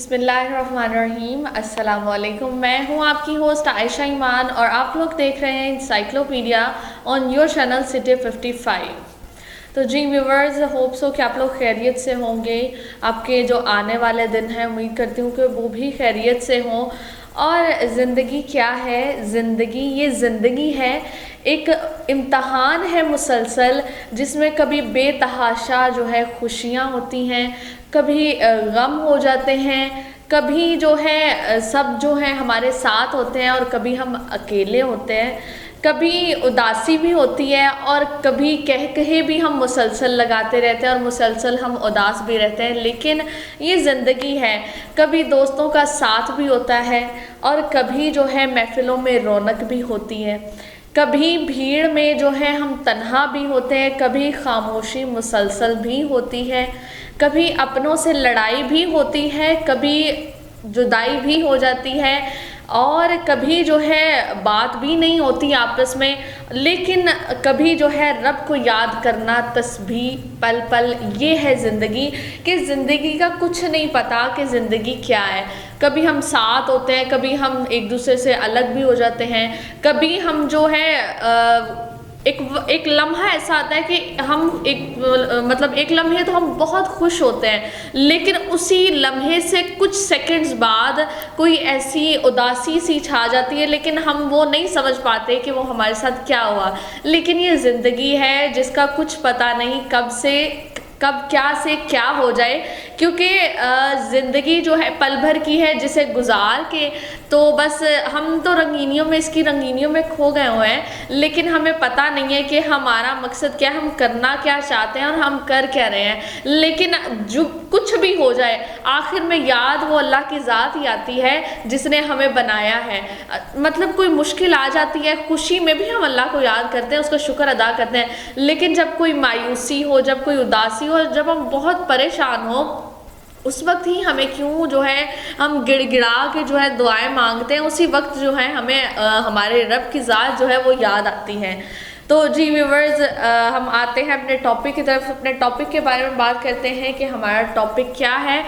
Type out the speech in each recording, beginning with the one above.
बिस्मिल्लाहिर्रहमानिर्रहीम। अस्सलाम वालेकुम। मैं हूं आपकी होस्ट आयशा ईमान और आप लोग देख रहे हैं encyclopedia on your channel city 55। तो जी व्यूवर्स, होप सो कि आप लोग खैरियत से होंगे। आपके जो आने वाले दिन हैं उम्मीद करती हूँ कि वो भी खैरियत से हों। और ज़िंदगी क्या है? ये ज़िंदगी है, एक इम्तहान है मुसलसल, जिसमें कभी बेतहाशा जो है खुशियाँ होती हैं, कभी गम हो जाते हैं, कभी जो है सब जो है हमारे साथ होते हैं और कभी हम अकेले होते हैं, कभी उदासी भी होती है और कभी कह कहे भी हम मुसलसल लगाते रहते हैं और मुसलसल हम उदास भी रहते हैं। लेकिन ये ज़िंदगी है, कभी दोस्तों का साथ भी होता है और कभी जो है महफिलों में रौनक भी होती है, कभी भीड़ में जो है हम तन्हा भी होते हैं, कभी खामोशी मुसलसल भी होती है, कभी अपनों से लड़ाई भी होती है, कभी जुदाई भी हो जाती है और कभी जो है बात भी नहीं होती आपस में। लेकिन कभी जो है रब को याद करना, तस्बीह पल पल, ये है ज़िंदगी। कि ज़िंदगी का कुछ नहीं पता कि ज़िंदगी क्या है। कभी हम साथ होते हैं, कभी हम एक दूसरे से अलग भी हो जाते हैं, कभी हम जो है एक लम्हा ऐसा आता है कि हम एक लम्हे तो हम बहुत खुश होते हैं, लेकिन उसी लम्हे से कुछ सेकंड्स बाद कोई ऐसी उदासी सी छा जाती है, लेकिन हम वो नहीं समझ पाते कि वो हमारे साथ क्या हुआ। लेकिन ये ज़िंदगी है जिसका कुछ पता नहीं कब क्या से क्या हो जाए, क्योंकि ज़िंदगी जो है पल भर की है, जिसे गुजार के तो बस हम तो रंगीनियों में खो गए हुए हैं। लेकिन हमें पता नहीं है कि हमारा मकसद क्या है, हम करना क्या चाहते हैं और हम कर क्या रहे हैं। लेकिन जो कुछ भी हो जाए, आखिर में याद वो अल्लाह की ज़ात ही आती है जिसने हमें बनाया है। मतलब कोई मुश्किल आ जाती है, खुशी में भी हम अल्लाह को याद करते हैं, उसका शुक्र अदा करते हैं। लेकिन जब कोई मायूसी हो, जब कोई उदासी हो, जब हम बहुत परेशान हो, उस वक्त ही हमें क्यों जो है हम गिड़गिड़ा के जो है दुआएं मांगते हैं, उसी वक्त जो है हमें हमारे रब की ज़ात जो है वो याद आती है। तो जी व्यूवर्स, हम आते हैं अपने टॉपिक की तरफ। अपने टॉपिक के बारे में बात करते हैं कि हमारा टॉपिक क्या है।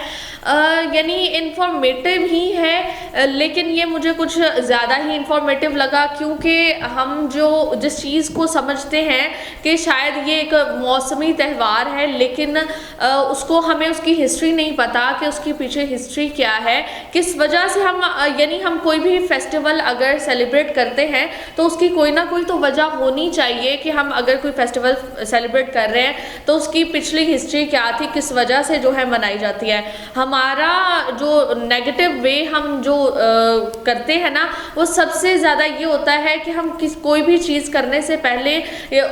यानी इन्फॉर्मेटिव ही है, लेकिन ये मुझे कुछ ज़्यादा ही इन्फॉर्मेटिव लगा, क्योंकि हम जो जिस चीज़ को समझते हैं कि शायद ये एक मौसमी त्यौहार है, लेकिन उसको हमें उसकी हिस्ट्री नहीं पता कि उसके पीछे हिस्ट्री क्या है, किस वजह से हम कोई भी फेस्टिवल अगर सेलिब्रेट करते हैं तो उसकी कोई ना कोई तो वजह होनी चाहिए कि हम अगर कोई फेस्टिवल सेलिब्रेट कर रहे हैं तो उसकी पिछली हिस्ट्री क्या थी, किस वजह से जो है मनाई जाती है। हमारा जो नेगेटिव वे हम जो करते हैं ना, वो सबसे ज़्यादा ये होता है कि हम कोई भी चीज़ करने से पहले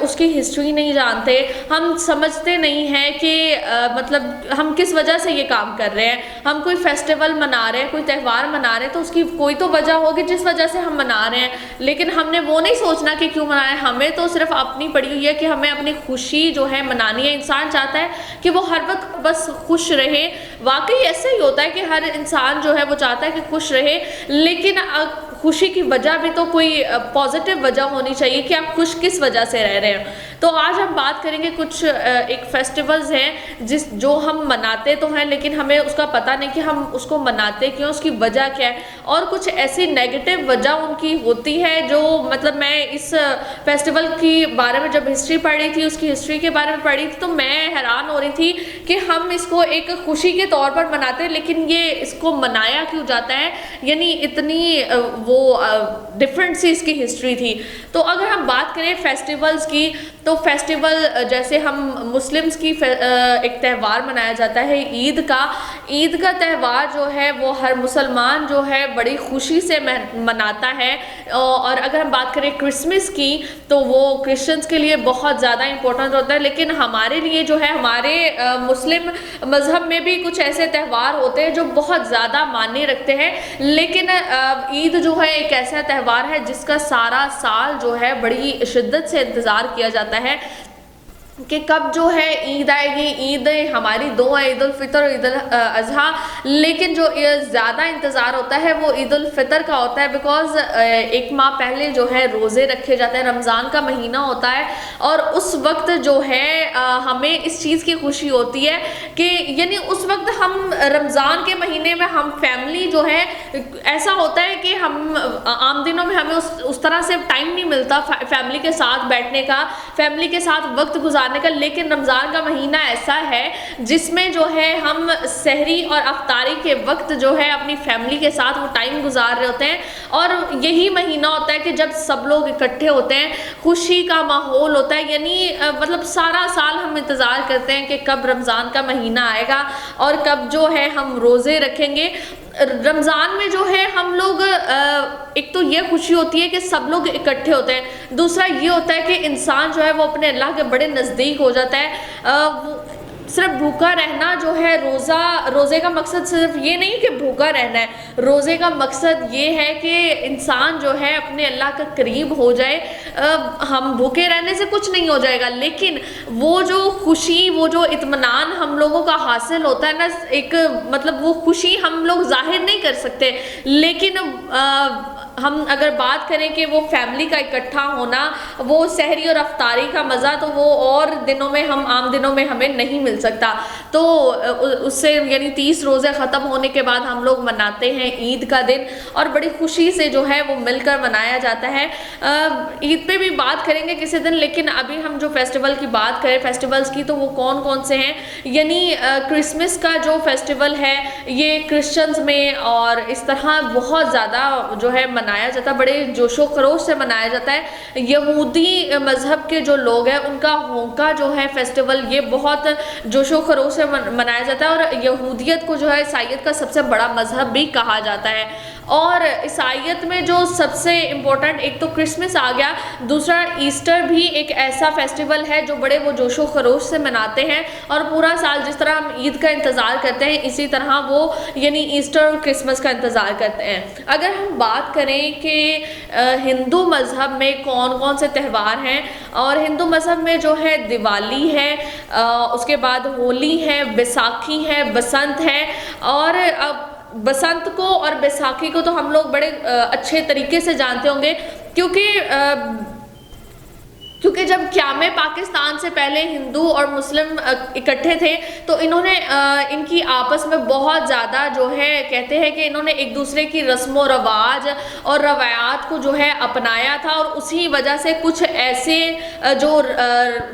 उसकी हिस्ट्री नहीं जानते, हम समझते नहीं हैं कि मतलब हम किस वजह से ये काम कर रहे हैं। हम कोई फेस्टिवल मना रहे हैं, कोई त्यौहार मना रहे हैं, तो उसकी कोई तो वजह होगी जिस वजह से हम मना रहे हैं, लेकिन हमने वो नहीं सोचना कि क्यों मना रहे हैं। हमें तो सिर्फ अपनी पड़ी हुई है कि हमें अपनी खुशी जो है मनानी है। इंसान चाहता है कि वो हर वक्त बस खुश रहे। वाकई ऐसा ही होता है कि हर इंसान जो है वो चाहता है कि खुश रहे, लेकिन खुशी की वजह भी तो कोई पॉजिटिव वजह होनी चाहिए कि आप खुश किस वजह से रह रहे हैं। तो आज हम बात करेंगे कुछ एक फेस्टिवल्स हैं जो हम मनाते तो हैं, लेकिन हमें उसका पता नहीं कि हम उसको मनाते क्यों, उसकी वजह क्या है। और कुछ ऐसी नेगेटिव वजह उनकी होती है जो मतलब मैं इस फेस्टिवल की बारे में जब हिस्ट्री पढ़ रही थी, उसकी हिस्ट्री के बारे में पढ़ रही थी, तो मैं हैरान हो रही थी कि हम इसको एक खुशी के तौर पर मनाते हैं, लेकिन ये इसको मनाया क्यों जाता है। यानी इतनी वो डिफरेंट सी इसकी हिस्ट्री थी। तो अगर हम बात करें फेस्टिवल्स की, तो फेस्टिवल जैसे हम मुस्लिम्स की एक त्यौहार मनाया जाता है ईद का त्यौहार जो है वो हर मुसलमान जो है बड़ी खुशी से मनाता है। और अगर हम बात करें क्रिसमस की, तो वो क्रिश्चियंस के लिए बहुत ज़्यादा इम्पोर्टेंट होता है, लेकिन हमारे लिए जो है हमारे मुस्लिम मज़हब में भी कुछ ऐसे त्यौहार होते हैं जो बहुत ज़्यादा मायने रखते हैं। लेकिन ईद जो है एक ऐसा त्यौहार है जिसका सारा साल जो है बड़ी शिद्दत से इंतज़ार किया जाता है कि कब जो है ईद आएगी। ईद हमारी दो है, ईद उल फितर और ईद उल अज़हा, लेकिन जो ज़्यादा इंतज़ार होता है वो ईद उल फितर का होता है, बिकॉज़ एक माह पहले जो है रोज़े रखे जाते हैं, रमज़ान का महीना होता है और उस वक्त जो है हमें इस चीज़ की खुशी होती है कि यानी उस वक्त हम रमज़ान के महीने में हम फैमिली जो है, ऐसा होता है कि हम आम दिनों में हमें उस तरह से टाइम नहीं मिलता फैमिली के साथ बैठने का, फैमिली के साथ वक्त गुजारने का, लेकिन रमज़ान का महीना ऐसा है जिसमें जो है हम सहरी और अफ्तारी के वक्त जो है अपनी फैमिली के साथ वो टाइम गुजार रहे होते हैं। और यही महीना होता है कि जब सब लोग इकट्ठे होते हैं, खुशी का माहौल होता है, यानी मतलब सारा साल हम इंतज़ार करते हैं कि कब रमज़ान का महीना आएगा और कब जो है हम रोज़े रखेंगे। रमज़ान में जो है हम लोग एक तो ये खुशी होती है कि सब लोग इकट्ठे होते हैं, दूसरा ये होता है कि इंसान जो है वो अपने अल्लाह के बड़े नज़दीक हो जाता है। सिर्फ भूखा रहना जो है, रोज़े का मकसद सिर्फ ये नहीं कि भूखा रहना है, रोज़े का मकसद ये है कि इंसान जो है अपने अल्लाह का करीब हो जाए। हम भूखे रहने से कुछ नहीं हो जाएगा, लेकिन वो जो खुशी, वो जो इत्मीनान हम लोगों का हासिल होता है ना, एक मतलब वो खुशी हम लोग जाहिर नहीं कर सकते, लेकिन हम अगर बात करें कि वो फैमिली का इकट्ठा होना, वो सहरी और अफ्तारी का मज़ा, तो वो और दिनों में, हम आम दिनों में हमें नहीं मिल सकता। तो उससे यानी 30 रोज़े ख़त्म होने के बाद हम लोग मनाते हैं ईद का दिन, और बड़ी खुशी से जो है वो मिलकर मनाया जाता है। ईद पे भी बात करेंगे किसी दिन, लेकिन अभी हम जो फेस्टिवल की बात करें, फेस्टिवल्स की, तो वो कौन कौन से हैं। यानी क्रिसमस का जो फेस्टिवल है ये क्रिश्चियंस में और इस तरह बहुत ज़्यादा जो है मनाया जाता है, बड़े जोशो खरोश से मनाया जाता है। यहूदी मज़हब के जो लोग हैं उनका होंका जो है फेस्टिवल, ये बहुत जोशो खरोश से मनाया जाता है, और यहूदियत को जो है ईसाईयत का सबसे बड़ा मज़हब भी कहा जाता है। और ईसाईयत में जो सबसे इम्पोर्टेंट, एक तो क्रिसमस आ गया, दूसरा ईस्टर भी एक ऐसा फेस्टिवल है जो बड़े वो जोशो खरोश से मनाते हैं, और पूरा साल जिस तरह हम ईद का इंतज़ार करते हैं, इसी तरह वो यानी ईस्टर और क्रिसमस का इंतज़ार करते हैं। अगर हम बात करें कि हिंदू मज़हब में कौन कौन से त्यौहार हैं, और हिंदू मज़हब में जो है दिवाली है, उसके बाद होली है, बैसाखी है, बसंत है। और अब बसंत को और बैसाखी को तो हम लोग बड़े अच्छे तरीके से जानते होंगे, क्योंकि जब क़याम पाकिस्तान से पहले हिंदू और मुस्लिम इकट्ठे थे, तो इन्होंने इनकी आपस में बहुत ज़्यादा जो है, कहते हैं कि इन्होंने एक दूसरे की रस्म व रवाज और रवायात को जो है अपनाया था, और उसी वजह से कुछ ऐसे जो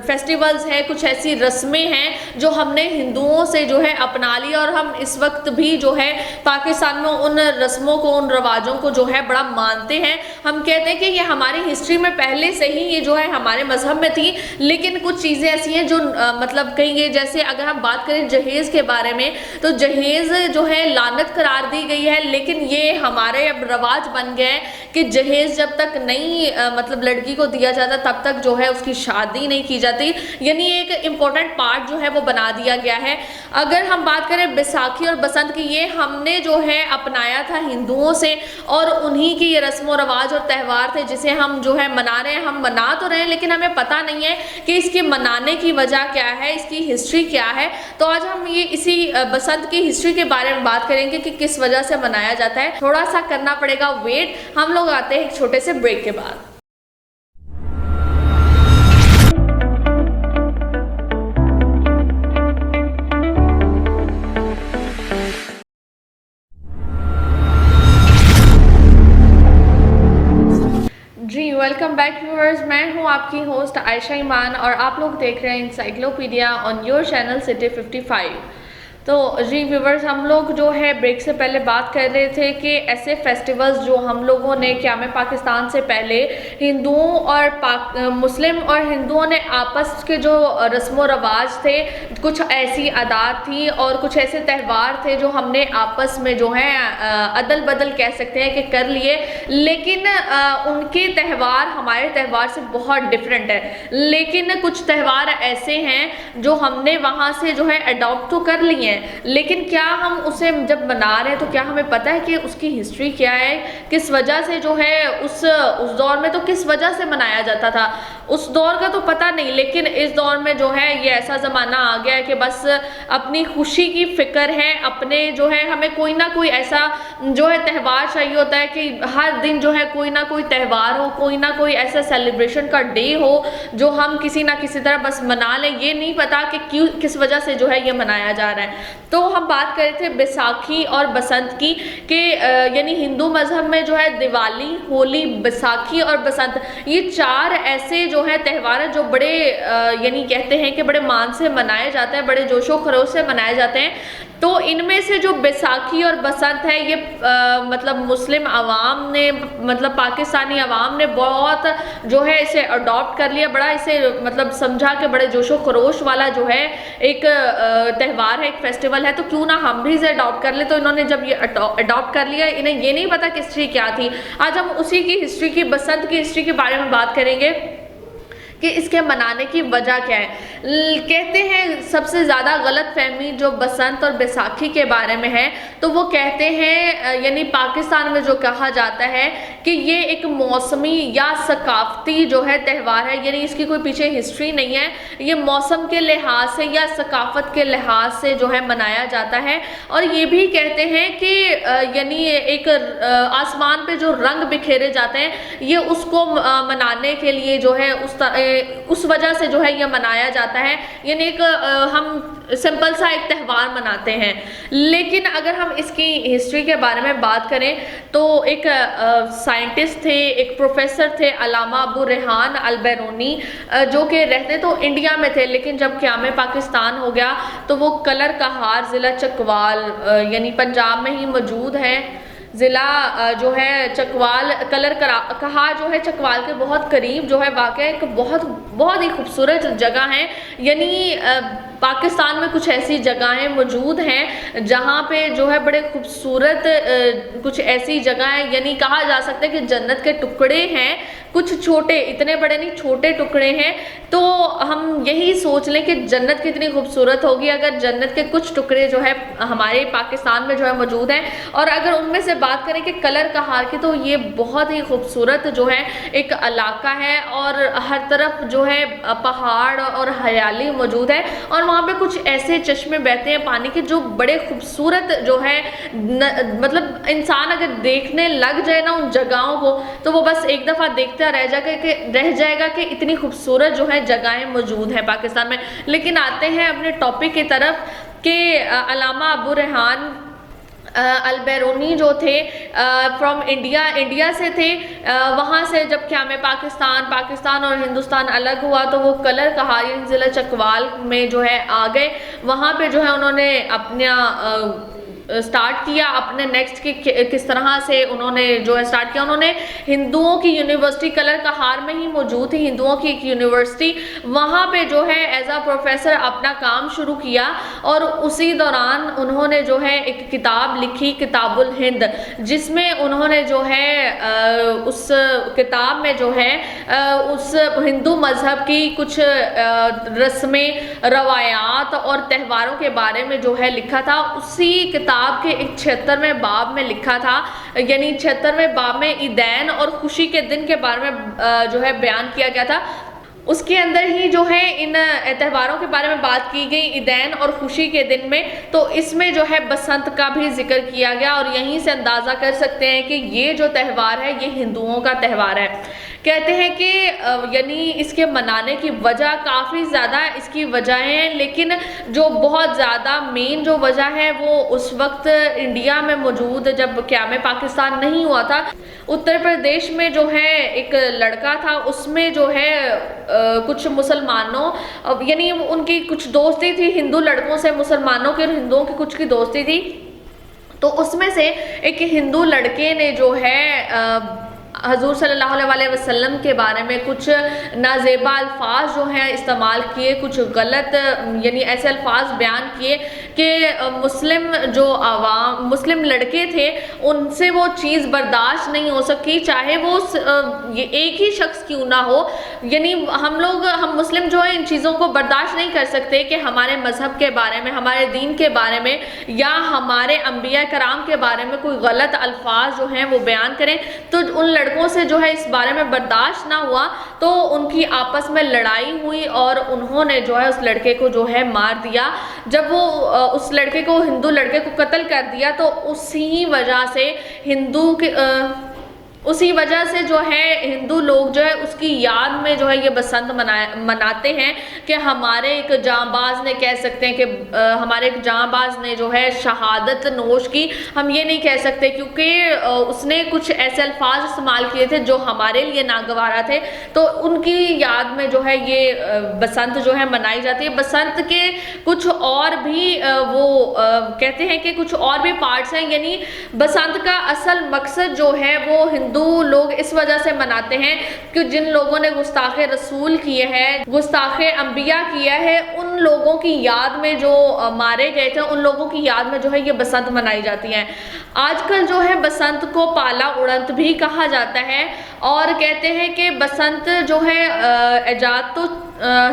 फेस्टिवल्स हैं, कुछ ऐसी रस्में हैं जो हमने हिंदुओं से जो है अपना ली, और हम इस वक्त भी जो है पाकिस्तान में उन रस्मों को, उन रवाजों को जो है बड़ा मानते हैं। हम कहते हैं कि ये हमारी हिस्ट्री में पहले से ही ये जो है हमारे मजहब में थी, लेकिन कुछ चीज़ें ऐसी हैं जो मतलब कहेंगे, जैसे अगर हम बात करें जहेज़ के बारे में, तो जहेज़ जो है लानत करार दी गई है, लेकिन ये हमारे अब रवाज बन गया है कि जहेज़ जब तक नहीं मतलब लड़की को दिया जाता, तब तक जो है उसकी शादी नहीं की जाती, यानी एक इम्पोर्टेंट पार्ट जो है वो बना दिया गया है। अगर हम बात करें बैसाखी और बसंत की, ये हमने जो है अपनाया था हिंदुओं से, और उन्हीं की ये रस्म रवाज और त्यौहार थे जिसे हम जो है मना रहे हैं। हम मना तो रहे हैं, लेकिन हमें पता नहीं है कि इसके मनाने की वजह क्या है, इसकी हिस्ट्री क्या है। तो आज हम ये इसी बसंत की हिस्ट्री के बारे में बात करेंगे कि किस वजह से मनाया जाता है। थोड़ा सा करना पड़ेगा वेट, हम लोग आते हैं एक छोटे से ब्रेक के बाद। जी वेलकम बैक व्यूअर्स, मैं हूं आपकी होस्ट आयशा ईमान, और आप लोग देख रहे हैं encyclopedia on your channel city 55। तो जी व्यूवर्स, हम लोग जो है ब्रेक से पहले बात कर रहे थे कि ऐसे फेस्टिवल्स जो हम लोगों ने क़याम पाकिस्तान से पहले हिंदुओं और मुस्लिम और हिंदुओं ने आपस के जो रस्म व रवाज थे, कुछ ऐसी आदात थी और कुछ ऐसे त्यौहार थे जो हमने आपस में जो है अदल बदल कह सकते हैं कि कर लिए, लेकिन उनके त्यौहार हमारे त्यौहार से बहुत डिफरेंट है। लेकिन कुछ त्यौहार ऐसे हैं जो हमने वहाँ से जो है अडॉप्ट तो कर लिए हैं, है, लेकिन क्या हम उसे जब मना रहे हैं तो क्या हमें पता है कि उसकी हिस्ट्री क्या है, किस वजह से जो है उस दौर में तो किस वजह से मनाया जाता था, उस दौर का तो पता नहीं। लेकिन इस दौर में जो है ये ऐसा ज़माना आ गया है कि बस अपनी खुशी की फिक्र है, अपने जो है हमें कोई ना कोई ऐसा जो है त्यौहार चाहिए होता है कि हर दिन जो है कोई ना कोई त्यौहार हो, कोई ना कोई ऐसा सेलिब्रेशन का डे हो जो हम किसी ना किसी तरह बस मना लें। ये नहीं पता कि क्यों, किस वजह से जो है ये मनाया जा रहा है। तो हम बात कर रहे थे बैसाखी और बसंत की कि यानी हिंदू मजहब में जो है दिवाली, होली, बैसाखी और बसंत, ये 4 ऐसे जो है त्यौहार है जो बड़े यानी कहते हैं कि बड़े मान से मनाए जाते हैं, बड़े जोशो खरोश से मनाए जाते हैं। तो इनमें से जो बैसाखी और बसंत है ये मतलब मुस्लिम आवाम ने, मतलब पाकिस्तानी आवाम ने बहुत जो है इसे अडॉप्ट कर लिया, बड़ा इसे मतलब समझा कि बड़े जोशो खरोश वाला जो है एक त्यौहार है, एक फेस्टिवल है, तो क्यों ना हम भी इसे अडॉप्ट कर ले। तो इन्होंने जब ये अडॉप्ट कर लिया, इन्हें ये नहीं पता कि हिस्ट्री क्या थी। आज हम उसी की हिस्ट्री की, बसंत की हिस्ट्री के बारे में बात करेंगे कि इसके मनाने की वजह क्या है। कहते हैं सबसे ज़्यादा गलत फहमी जो बसंत और बैसाखी के बारे में है, तो वो कहते हैं यानी पाकिस्तान में जो कहा जाता है कि ये एक मौसमी या सकाफती जो है त्यौहार है, यानी इसकी कोई पीछे हिस्ट्री नहीं है, ये मौसम के लिहाज से या सकाफत के लिहाज से जो है मनाया जाता है। और ये भी कहते हैं कि यानी एक आसमान पे जो रंग बिखेरे जाते हैं, ये उसको मनाने के लिए जो है उस वजह से जो है ये मनाया जाता है, यानी एक हम सिंपल सा एक त्यौहार मनाते हैं। लेकिन अगर हम इसकी हिस्ट्री के बारे में बात करें तो एक साइंटिस्ट थे, एक प्रोफेसर थे अलामा अबू रेहान अल बैरूनी, जो कि रहते तो इंडिया में थे, लेकिन जब क़याम पाकिस्तान हो गया तो वो कलर कहार ज़िला चकवाल यानी पंजाब में ही मौजूद है। ज़िला जो है चकवाल, कलर कहार जो है चकवाल के बहुत करीब जो है वाक़ एक बहुत ही खूबसूरत जगह है। यानी पाकिस्तान में कुछ ऐसी जगहें मौजूद हैं जहाँ पे जो है बड़े खूबसूरत कुछ ऐसी जगहें, यानी कहा जा सकता है कि जन्नत के टुकड़े हैं, कुछ छोटे, इतने बड़े नहीं, छोटे टुकड़े हैं। तो हम यही सोच लें कि जन्नत कितनी खूबसूरत होगी अगर जन्नत के कुछ टुकड़े जो है हमारे पाकिस्तान में जो है मौजूद हैं। और अगर उनमें से बात करें कि कलर कहार की, तो ये बहुत ही खूबसूरत जो है एक इलाका है और हर तरफ जो है पहाड़ और हरियाली मौजूद है, और वहाँ पे कुछ ऐसे चश्मे बहते हैं पानी के जो बड़े खूबसूरत जो है मतलब इंसान अगर देखने लग जाए ना उन जगहों को, तो वो बस एक दफ़ा देखता रह जाएगा कि इतनी खूबसूरत जो है जगहें मौजूद हैं पाकिस्तान में। लेकिन आते हैं अपने टॉपिक की तरफ कि अलामा अबू रेहान अल बैरूनी जो थे फ्रॉम इंडिया से थे। वहाँ से जब क़याम पाकिस्तान और हिंदुस्तान अलग हुआ तो वो कलर कहार ज़िला चकवाल में जो है आ गए। वहाँ पे जो है उन्होंने अपना स्टार्ट किया, अपने नेक्स्ट की किस तरह से उन्होंने जो है स्टार्ट किया। उन्होंने हिंदुओं की यूनिवर्सिटी, कलर कहार में ही मौजूद थी हिंदुओं की एक यूनिवर्सिटी, वहाँ पे जो है एज आ प्रोफेसर अपना काम शुरू किया। और उसी दौरान उन्होंने जो है एक किताब लिखी, किताबुल हिंद, जिसमें उन्होंने जो है उस किताब में जो है उस हिंदू मज़हब की कुछ रस्में, रवायात और त्योहारों के बारे में जो है लिखा था। उसी किताब के एक 76वें बाब में लिखा था, यानी 76वें बाब में ईदैन और खुशी के दिन के बारे में जो है बयान किया गया था। उसके अंदर ही जो है इन त्योहारों के बारे में बात की गई, ईदैन और खुशी के दिन में। तो इसमें जो है बसंत का भी जिक्र किया गया, और यहीं से अंदाज़ा कर सकते हैं कि ये जो त्यौहार है ये हिंदुओं का त्यौहार है। कहते हैं कि यानी इसके मनाने की वजह काफ़ी ज़्यादा इसकी वजहें हैं, लेकिन जो बहुत ज़्यादा मेन जो वजह है वो उस वक्त इंडिया में मौजूद, जब क़याम पाकिस्तान नहीं हुआ था, उत्तर प्रदेश में जो है एक लड़का था, उसमें जो है कुछ मुसलमानों यानी उनकी कुछ दोस्ती थी हिंदू लड़कों से, मुसलमानों के और हिंदुओं की कुछ की दोस्ती थी। तो उसमें से एक हिंदू लड़के ने जो है हजूर सल्लल्लाहु अलैहि वसल्लम के बारे में कुछ नाजेबा अल्फाज जो हैं इस्तेमाल किए, कुछ गलत यानी ऐसे अल्फाज बयान किए कि मुस्लिम लड़के थे उनसे वो चीज़ बर्दाश्त नहीं हो सकी, चाहे वो एक ही शख्स क्यों ना हो। यानी हम मुस्लिम जो है इन चीज़ों को बर्दाश्त नहीं कर सकते कि हमारे मज़हब के बारे में, हमारे दीन के बारे में या हमारे अंबिया कराम के बारे में कोई गलत अल्फाज जो हैं वो बयान करें। तो उन लड़कों से जो है इस बारे में बर्दाश्त ना हुआ तो उनकी आपस में लड़ाई हुई और उन्होंने जो है उस लड़के को जो है मार दिया। जब वो उस लड़के को, हिंदू लड़के को कत्ल कर दिया तो उसी वजह से जो है हिंदू लोग जो है उसकी याद में जो है ये बसंत मनाते हैं कि हमारे एक जांबाज ने, कह सकते हैं कि हमारे एक जांबाज ने जो है शहादत नोश की। हम ये नहीं कह सकते क्योंकि उसने कुछ ऐसे अल्फाज इस्तेमाल किए थे जो हमारे लिए नागवारा थे, तो उनकी याद में जो है ये बसंत जो है मनाई जाती है। बसंत के कुछ और भी कहते हैं कि कुछ और भी पार्ट्स हैं, यानी बसंत का असल मकसद जो है वो हिंदू लोग इस वजह से मनाते हैं कि जिन लोगों ने गुस्ताखे रसूल किए हैं, गुस्ताखे अंबिया किया है, उन लोगों की याद में जो मारे गए थे, उन लोगों की याद में जो है ये बसंत मनाई जाती है। आजकल जो है बसंत को पाला उड़ंत भी कहा जाता है और कहते हैं कि बसंत जो है इजाद तो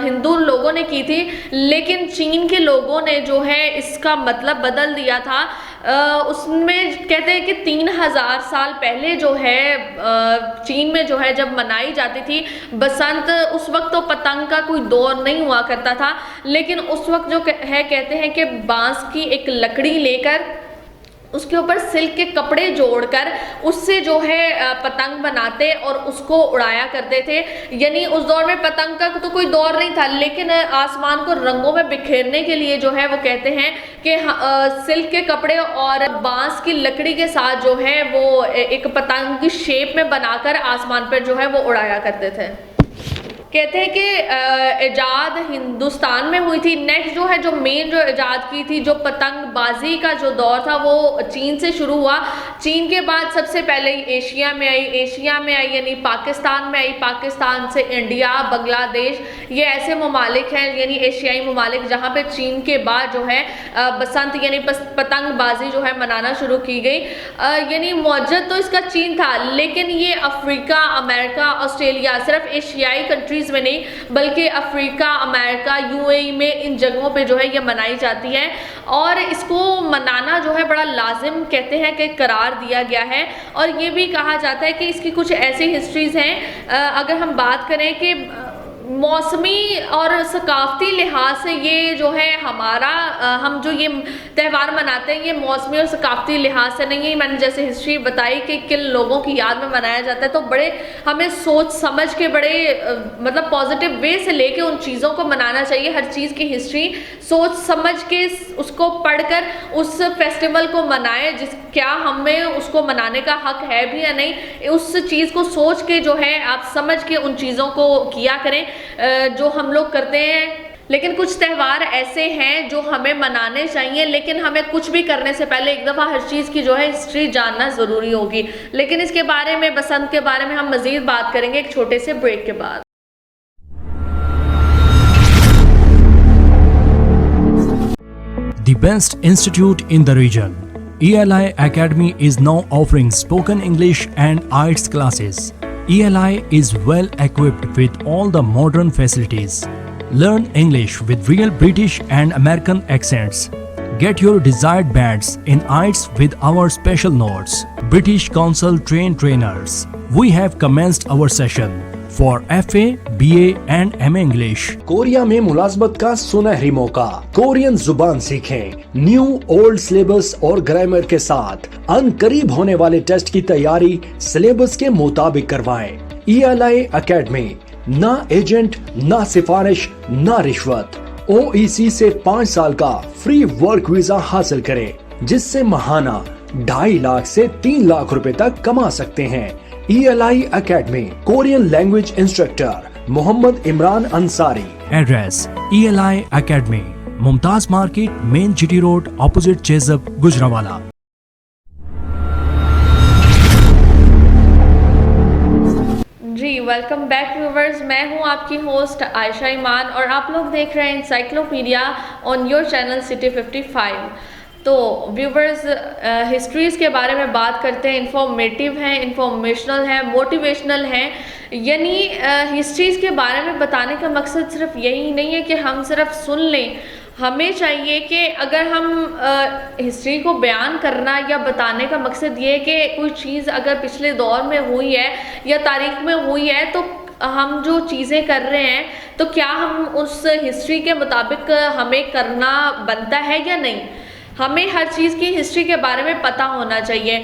हिंदू लोगों ने की थी, लेकिन चीन के लोगों ने जो है इसका मतलब बदल दिया था। उसमें कहते हैं कि 3000 साल पहले जो है चीन में जो है जब मनाई जाती थी बसंत, उस वक्त तो पतंग का कोई दौर नहीं हुआ करता था, लेकिन उस वक्त जो है कहते हैं कि बांस की एक लकड़ी लेकर उसके ऊपर सिल्क के कपड़े जोड़कर उससे जो है पतंग बनाते और उसको उड़ाया करते थे। यानी उस दौर में पतंग का तो कोई दौर नहीं था, लेकिन आसमान को रंगों में बिखेरने के लिए जो है वो कहते हैं कि सिल्क के कपड़े और बांस की लकड़ी के साथ जो है वो एक पतंग की शेप में बनाकर आसमान पर जो है वो उड़ाया करते थे। कहते हैं कि इजाद हिंदुस्तान में हुई थी। नेक्स्ट जो है जो मेन जो इजाद की थी, जो पतंगबाजी का जो दौर था वो चीन से शुरू हुआ। चीन के बाद सबसे पहले एशिया में आई यानी पाकिस्तान में आई। पाकिस्तान से इंडिया, बांग्लादेश, ये ऐसे ममालिक हैं यानी एशियाई ममालिक जहाँ पे चीन के बाद जो है बसंत यानी पतंगबाजी जो है मनाना शुरू की गई। यानी मौजूद तो इसका चीन था, लेकिन ये अफ्रीका, अमेरिका, ऑस्ट्रेलिया, सिर्फ एशियाई कंट्री में नहीं बल्कि अफ्रीका, अमेरिका, यूएई में, इन जगहों पे जो है ये मनाई जाती है और इसको मनाना जो है बड़ा लाजिम कहते हैं कि करार दिया गया है। और ये भी कहा जाता है कि इसकी कुछ ऐसी हिस्ट्रीज हैं, अगर हम बात करें कि मौसमी और सकाफती लिहाज से ये जो है हमारा हम जो ये त्यौहार मनाते हैं ये मौसमी और सकाफती लिहाज से नहीं है। मैंने जैसे हिस्ट्री बताई कि किन लोगों की याद में मनाया जाता है, तो बड़े हमें सोच समझ के बड़े मतलब पॉजिटिव वे से लेके उन चीज़ों को मनाना चाहिए। हर चीज़ की हिस्ट्री सोच समझ के उसको पढ़कर उस फेस्टिवल को मनाएं, क्या हमें उसको मनाने का हक है भी या नहीं, उस चीज़ को सोच के जो है आप समझ के उन चीज़ों को किया करें जो हम लोग करते हैं। लेकिन कुछ त्यौहार ऐसे हैं जो हमें मनाने चाहिए, लेकिन हमें कुछ भी करने से पहले एक दफ़ा हर चीज़ की जो है हिस्ट्री जानना ज़रूरी होगी। लेकिन इसके बारे में, बसंत के बारे में हम मज़ीद बात करेंगे एक छोटे से ब्रेक के बाद। The best institute in the region, ELI Academy is now offering spoken English and IELTS classes. ELI is well equipped with all the modern facilities. Learn English with real British and American accents. Get your desired bands in IELTS with our special notes. British Council trained trainers. We have commenced our session for FA, BA and MA English. Korea में मुलाजमत का सुनहरी मौका। Korean जुबान सीखें new old syllabus और grammar के साथ। अनकरीब होने वाले टेस्ट की तैयारी सिलेबस के मुताबिक करवाएं। ELI एकेडमी, ना एजेंट, ना सिफारिश, ना रिश्वत। OEC से 5 साल का फ्री वर्क वीजा हासिल करें, जिससे महाना 2.5 लाख से 3 लाख रुपए तक कमा सकते हैं। ELI Academy, Korean language instructor Mohammad Imran Ansari. Address ELI Academy, Mumtaz market, main GT road, opposite चेजअप, गुजरावाला। Welcome back viewers. मैं हूं आपकी होस्ट आयशा ईमान और आप लोग देख रहे हैं encyclopedia on your channel city 55। तो व्यूवर्स, हिस्ट्रीज़ के बारे में बात करते हैं। इंफॉर्मेटिव हैं, इंफॉर्मेशनल हैं, मोटिवेशनल हैं। यानी हिस्ट्रीज़ के बारे में बताने का मकसद सिर्फ यही नहीं है कि हम सिर्फ सुन लें। हमें चाहिए कि अगर हम हिस्ट्री को बयान करना या बताने का मकसद ये है कि कोई चीज़ अगर पिछले दौर में हुई है या तारीख में हुई है, तो हम जो चीज़ें कर रहे हैं तो क्या हम उस हिस्ट्री के मुताबिक हमें करना बनता है या नहीं। हमें हर चीज़ की हिस्ट्री के बारे में पता होना चाहिए।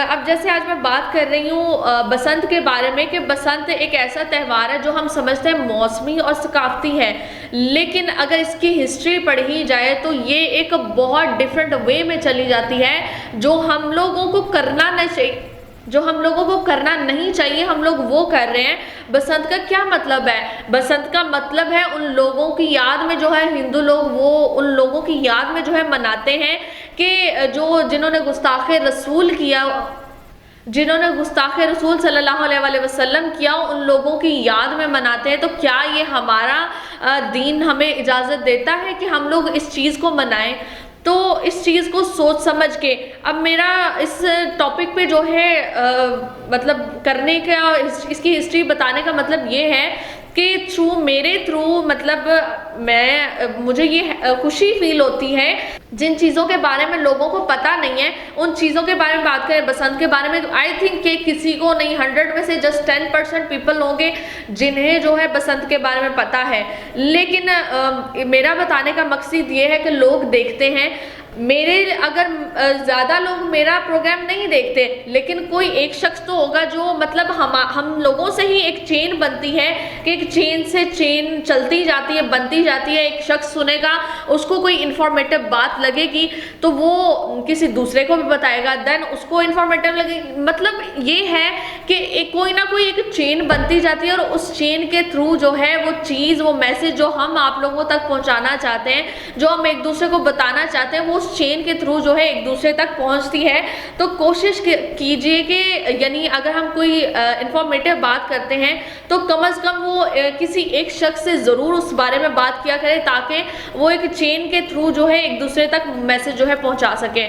अब जैसे आज मैं बात कर रही हूँ बसंत के बारे में कि बसंत एक ऐसा त्यौहार है जो हम समझते हैं मौसमी और सकाफती है, लेकिन अगर इसकी हिस्ट्री पढ़ी जाए तो ये एक बहुत डिफरेंट वे में चली जाती है जो हम लोगों को करना नहीं चाहिए। नहीं चाहिए हम लोग वो कर रहे हैं। बसंत का क्या मतलब है? बसंत का मतलब है उन लोगों की याद में जो है हिंदू लोग वो उन लोगों की याद में जो है मनाते हैं कि जिन्होंने गुस्ताखे रसूल सल्लल्लाहु अलैहि वसल्लम किया, उन लोगों की याद में मनाते हैं। तो क्या ये हमारा दीन हमें इजाज़त देता है कि हम लोग इस चीज़ को मनाएं? तो इस चीज़ को सोच समझ के अब मेरा इस टॉपिक पे जो है मतलब करने का, इसकी हिस्ट्री बताने का मतलब ये है कि मेरे थ्रू मतलब मुझे ये खुशी फील होती है जिन चीज़ों के बारे में लोगों को पता नहीं है, उन चीज़ों के बारे में बात करें। बसंत के बारे में आई थिंक कि किसी को नहीं, 100 में से जस्ट 10% पीपल होंगे जिन्हें जो है बसंत के बारे में पता है। लेकिन मेरा बताने का मकसद ये है कि लोग देखते हैं अगर ज़्यादा लोग मेरा प्रोग्राम नहीं देखते, लेकिन कोई एक शख्स तो होगा जो मतलब हम लोगों से ही एक चेन बनती है कि एक चेन से चेन चलती जाती है, बनती जाती है। एक शख्स सुनेगा, उसको कोई इन्फॉर्मेटिव बात लगेगी तो वो किसी दूसरे को भी बताएगा, देन उसको इन्फॉर्मेटिव लगेगी। मतलब ये है कि कोई ना कोई एक चेन बनती जाती है और उस चेन के थ्रू जो है वो चीज़, वो मैसेज जो हम आप लोगों तक पहुँचाना चाहते हैं, जो हम एक दूसरे को बताना चाहते हैं, वो उस चेन के थ्रू जो है एक दूसरे तक पहुंचती है। तो कोशिश कीजिए कि यानी अगर हम कोई इंफॉर्मेटिव बात करते हैं तो कम से कम वो किसी एक शख्स से ज़रूर उस बारे में बात किया करें ताकि वो एक चेन के थ्रू जो है एक दूसरे तक मैसेज जो है पहुंचा सके।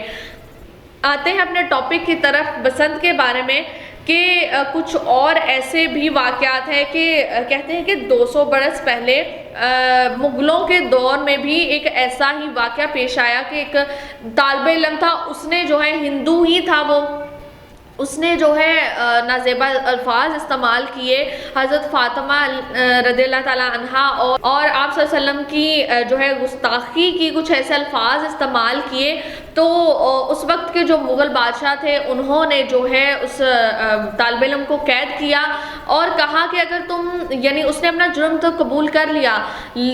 आते हैं अपने टॉपिक की तरफ, बसंत के बारे में कि कुछ और ऐसे भी वाक़यात हैं कि कहते हैं कि 200 बरस पहले मुग़लों के दौर में भी एक ऐसा ही वाक़या पेश आया कि एक तालिब इल्म था, उसने जो है हिंदू ही था, उसने जो है नाज़ेबा अल्फाज इस्तेमाल किए हज़रत फ़ातिमा रज़ियल्लाहु ताला अन्हा और आप सल्लल्लाहु अलैहि वसल्लम की जो है गुस्ताखी की कुछ ऐसे अल्फाज इस्तेमाल किए। तो उस वक्त के जो मुग़ल बादशाह थे उन्होंने जो है उस तालिब इल्म को कैद किया और कहा कि अगर तुम, यानी उसने अपना जुर्म तो कबूल कर लिया।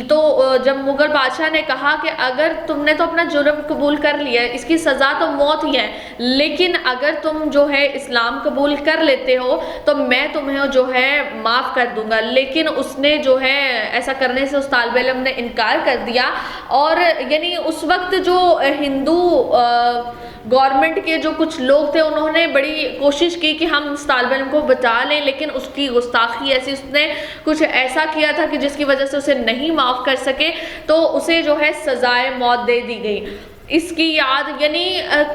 तो जब मुग़ल बादशाह ने कहा कि अगर तुमने तो अपना जुर्म कबूल कर लिया, इसकी सज़ा तो मौत ही है, लेकिन अगर तुम जो है इस्लाम कबूल कर लेते हो तो मैं तुम्हें जो है माफ़ कर दूंगा। लेकिन उसने जो है ऐसा करने से उस तालिब इल्म ने इनकार कर दिया। और यानी उस वक्त जो हिंदू गवर्नमेंट के जो कुछ लोग थे उन्होंने बड़ी कोशिश की कि हम उस तालिब इल्म को बचा लें, लेकिन उसकी गुस्ताखी ऐसी, उसने कुछ ऐसा किया था कि जिसकी वजह से उसे नहीं माफ़ कर सके, तो उसे जो है सज़ाए मौत दे दी गई। इसकी याद, यानी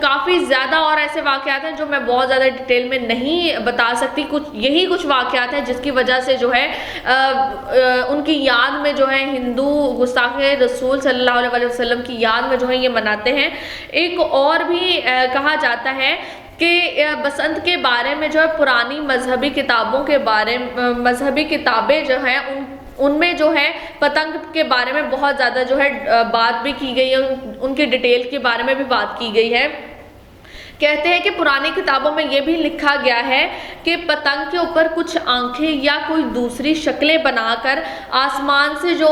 काफ़ी ज़्यादा और ऐसे वाक़यात हैं जो मैं बहुत ज़्यादा डिटेल में नहीं बता सकती। यही कुछ वाक़यात हैं जिसकी वजह से जो है उनकी याद में जो है हिंदू गुस्ताखे रसूल सल्लल्लाहु अलैहि वसल्लम की याद में जो है ये मनाते हैं। एक और भी कहा जाता है कि बसंत के बारे में जो है पुरानी मजहबी किताबें जो हैं उनमें जो है पतंग के बारे में बहुत ज़्यादा जो है बात भी की गई है, उनकी डिटेल के बारे में भी बात की गई है। कहते हैं कि पुरानी किताबों में ये भी लिखा गया है कि पतंग के ऊपर कुछ आंखें या कोई दूसरी शक्लें बनाकर आसमान से जो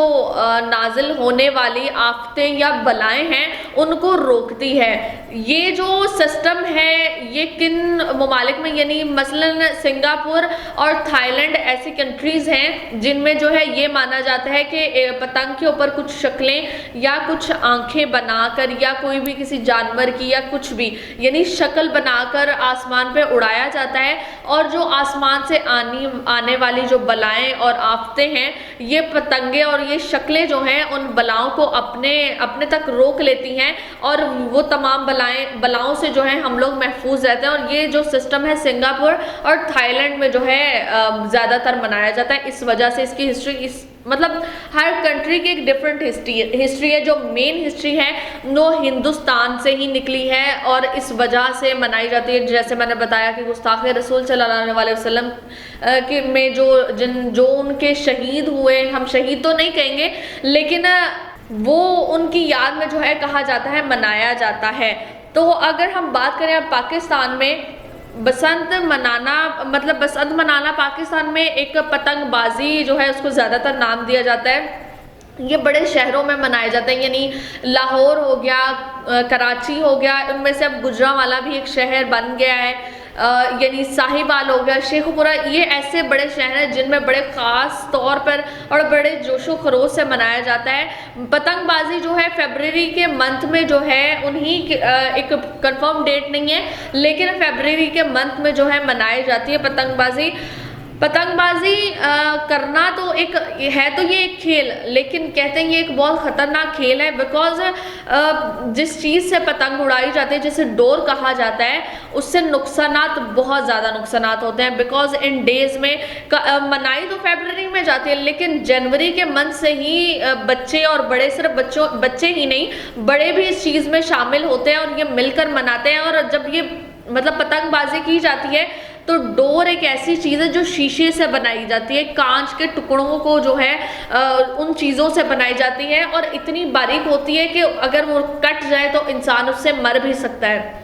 नाजिल होने वाली आफतें या बलाएं हैं उनको रोकती है। ये जो सिस्टम है ये किन ममालिक में, यानी मसलन सिंगापुर और थाईलैंड ऐसी कंट्रीज़ हैं जिनमें जो है ये माना जाता है कि पतंग के ऊपर कुछ शक्लें या कुछ आंखें बनाकर या कोई भी किसी जानवर की या कुछ भी, यानी शक्ल बनाकर आसमान पे उड़ाया जाता है, और जो आसमान से आने वाली जो बलाएं और आफतें हैं, ये पतंगे और ये शक्लें जो हैं उन बलाओं को अपने तक रोक लेती हैं, और वो तमाम बलाओं से जो है हम लोग महफूज रहते हैं। और ये जो सिस्टम है सिंगापुर और थाईलैंड में जो है ज़्यादातर मनाया जाता है। इस वजह से इसकी हिस्ट्री मतलब हर कंट्री की एक डिफरेंट हिस्ट्री है। जो मेन हिस्ट्री है वो हिंदुस्तान से ही निकली है और इस वजह से मनाई जाती है। जैसे मैंने बताया कि गुस्ताख रसूल सल्लल्लाहु अलैहि वसल्लम के में जो उनके शहीद हुए, हम शहीद तो नहीं कहेंगे लेकिन वो उनकी याद में जो है कहा जाता है, मनाया जाता है। तो अगर हम बात करें अब पाकिस्तान में बसंत मनाना पाकिस्तान में एक पतंगबाजी जो है उसको ज़्यादातर नाम दिया जाता है। ये बड़े शहरों में मनाए जाते हैं, यानी लाहौर हो गया, कराची हो गया, इनमें से अब गुजरांवाला भी एक शहर बन गया है, यानी साहिवाल हो गया, शेखुपुरा, ये ऐसे बड़े शहर हैं जिनमें बड़े ख़ास तौर पर और बड़े जोशो खरोश से मनाया जाता है। पतंगबाजी जो है फरवरी के मंथ में जो है एक कंफर्म डेट नहीं है, लेकिन फरवरी के मंथ में जो है मनाई जाती है पतंगबाजी। करना तो एक है, तो ये एक खेल, लेकिन कहते हैं ये एक बहुत ख़तरनाक खेल है, बिकॉज जिस चीज़ से पतंग उड़ाई जाती है, जिसे डोर कहा जाता है, उससे नुकसानात, बहुत ज़्यादा नुकसानात होते हैं। बिकॉज इन डेज़ में मनाई तो फरवरी में जाती है, लेकिन जनवरी के मंथ से ही बच्चे और बड़े, सिर्फ बच्चे ही नहीं बड़े भी इस चीज़ में शामिल होते हैं और ये मिलकर मनाते हैं। और जब ये मतलब पतंगबाजी की जाती है तो डोर एक ऐसी चीज़ है जो शीशे से बनाई जाती है, कांच के टुकड़ों को जो है उन चीज़ों से बनाई जाती है और इतनी बारीक होती है कि अगर वो कट जाए तो इंसान उससे मर भी सकता है।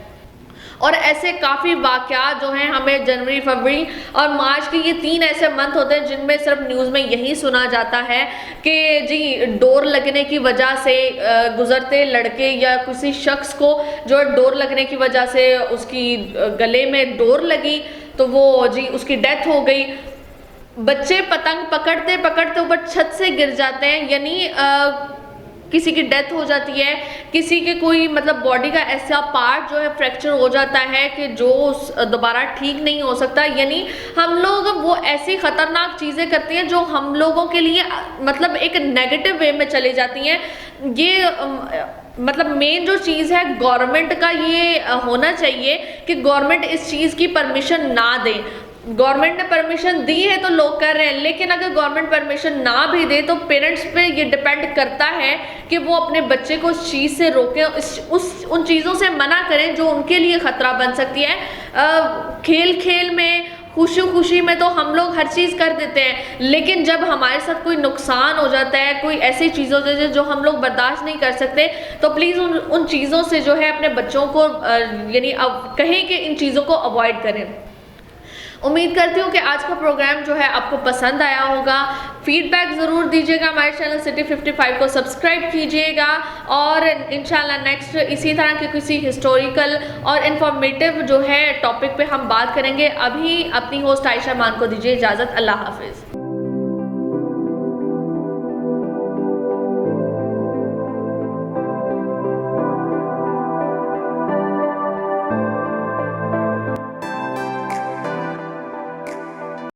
और ऐसे काफ़ी वाक़यात जो हैं हमें जनवरी, फरवरी और मार्च के ये 3 ऐसे मंथ होते हैं जिनमें सिर्फ न्यूज़ में यही सुना जाता है कि जी डोर लगने की वजह से गुजरते लड़के या किसी शख्स को जो डोर लगने की वजह से उसकी गले में डोर लगी तो वो जी उसकी डेथ हो गई। बच्चे पतंग पकड़ते पकड़ते ऊपर छत से गिर जाते हैं, यानी किसी की डेथ हो जाती है, किसी के कोई मतलब बॉडी का ऐसा पार्ट जो है फ्रैक्चर हो जाता है कि जो दोबारा ठीक नहीं हो सकता। यानी हम लोग वो ऐसी ख़तरनाक चीज़ें करती हैं जो हम लोगों के लिए मतलब एक नेगेटिव वे में चली जाती हैं। ये मतलब मेन जो चीज़ है गवर्नमेंट का ये होना चाहिए कि गवर्नमेंट इस चीज़ की परमिशन ना दे। गवर्नमेंट ने परमिशन दी है तो लोग कर रहे हैं, लेकिन अगर गवर्नमेंट परमिशन ना भी दे तो पेरेंट्स पे ये डिपेंड करता है कि वो अपने बच्चे को उस चीज़ से रोकें, उन चीज़ों से मना करें जो उनके लिए ख़तरा बन सकती है। खेल खेल में, खुशी खुशी में तो हम लोग हर चीज़ कर देते हैं, लेकिन जब हमारे साथ कोई नुकसान हो जाता है, कोई ऐसी चीज़ों से जो हम लोग बर्दाश्त नहीं कर सकते, तो प्लीज़ उन चीज़ों से जो है अपने बच्चों को यानी अब कहें कि इन चीज़ों को अवॉइड करें। उम्मीद करती हूँ कि आज का प्रोग्राम जो है आपको पसंद आया होगा। फीडबैक ज़रूर दीजिएगा, हमारे चैनल सिटी 55 को सब्सक्राइब कीजिएगा और इंशाल्लाह नेक्स्ट इसी तरह के किसी हिस्टोरिकल और इन्फॉर्मेटिव जो है टॉपिक पे हम बात करेंगे। अभी अपनी होस्ट आयशा मान को दीजिए इजाज़त। अल्लाह हाफिज़।